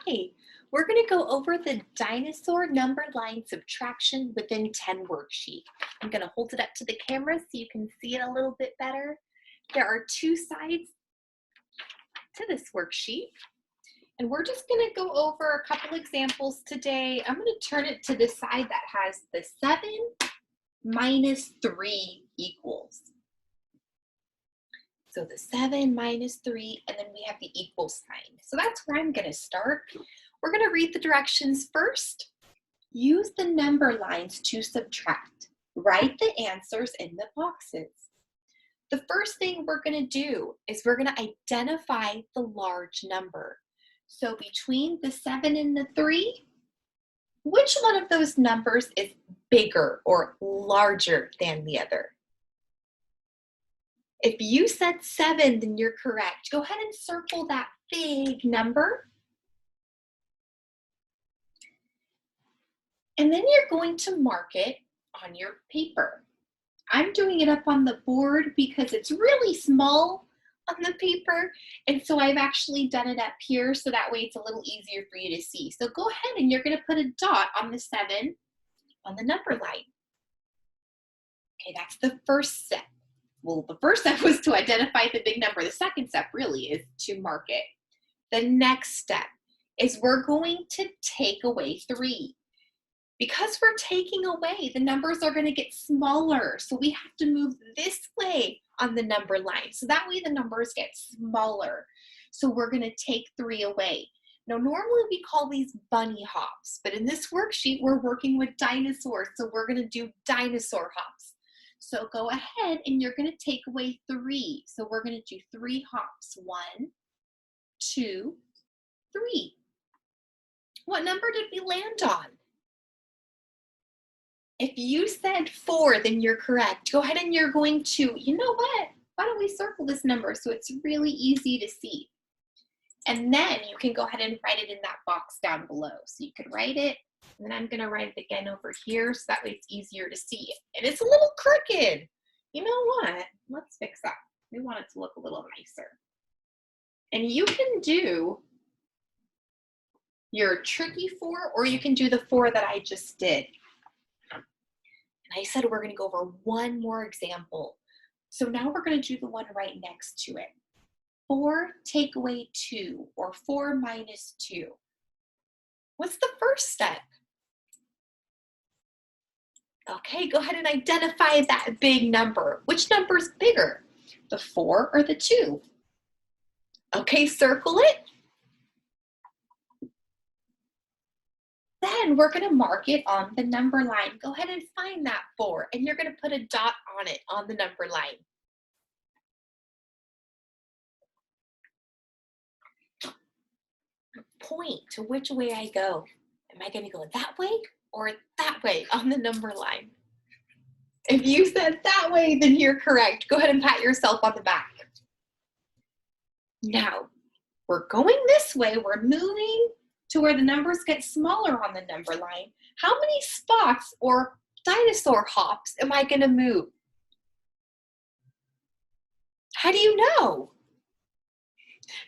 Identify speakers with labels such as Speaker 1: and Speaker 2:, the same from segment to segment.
Speaker 1: Hi, we're going to go over the dinosaur number line subtraction within 10 worksheet. I'm going to hold it up to the camera so you can see it a little bit better. There are two sides to this worksheet, and we're just going to go over a couple examples today. I'm going to turn it to the side that has the 7 minus 3 equals. So the 7 minus 3, and then we have the equal sign. So that's where I'm going to start. We're going to read the directions first. Use the number lines to subtract. Write the answers in the boxes. The first thing we're going to do is we're going to identify the large number. So between the 7 and the 3, which one of those numbers is bigger or larger than the other? If you said 7, then you're correct. Go ahead and circle that big number. And then you're going to mark it on your paper. I'm doing it up on the board because it's really small on the paper. And so I've actually done it up here so that way it's a little easier for you to see. So go ahead and you're going to put a dot on the 7 on the number line. Okay, that's the first step. Well, the first step was to identify the big number. The second step really is to mark it. The next step is we're going to take away 3. Because we're taking away, the numbers are going to get smaller. So we have to move this way on the number line. So that way the numbers get smaller. So we're going to take 3 away. Now, normally we call these bunny hops, but in this worksheet, we're working with dinosaurs. So we're going to do dinosaur hops. So go ahead and you're going to take away 3. So we're going to do 3 hops. 1, 2, 3. What number did we land on? If you said 4, then you're correct. Go ahead and you're going to, you know what? Why don't we circle this number so it's really easy to see? And then you can go ahead and write it in that box down below. So you could write it, and then I'm going to write it again over here so that way it's easier to see. And it's a little crooked. You know what? Let's fix that. We want it to look a little nicer. And you can do your tricky 4, or you can do the 4 that I just did. And I said we're going to go over one more example. So now we're going to do the one right next to it. 4 take away 2, or 4 minus 2. What's the first step? Okay, go ahead and identify that big number. Which number is bigger, the 4 or the 2? Okay, circle it. Then we're going to mark it on the number line. Go ahead and find that 4, and you're going to put a dot on it on the number line. Point to which way I go. Am I going to go that way or that way on the number line? If you said that way, then you're correct. Go ahead and pat yourself on the back. Now, we're going this way. We're moving to where the numbers get smaller on the number line. How many spots or dinosaur hops am I going to move? How do you know?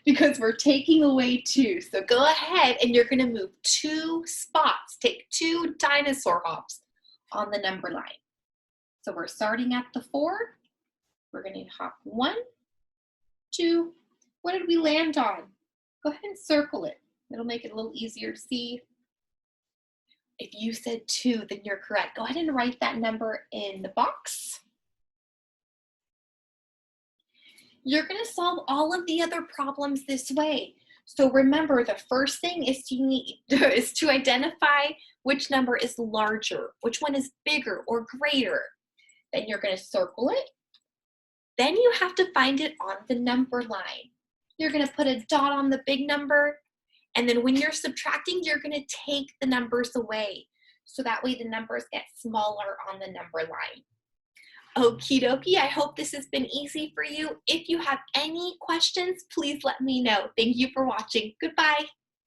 Speaker 1: Because we're taking away 2. So go ahead and you're going to move 2 spots. Take 2 dinosaur hops on the number line. So we're starting at the 4. We're going to hop 1, 2. What did we land on? Go ahead and circle it. It'll make it a little easier to see. If you said 2, then you're correct. Go ahead and write that number in the box. You're going to solve all of the other problems this way. So remember, the first thing is to identify which number is larger, which one is bigger or greater. Then you're going to circle it. Then you have to find it on the number line. You're going to put a dot on the big number. And then when you're subtracting, you're going to take the numbers away. So that way the numbers get smaller on the number line. Okie dokie, I hope this has been easy for you. If you have any questions, please let me know. Thank you for watching. Goodbye.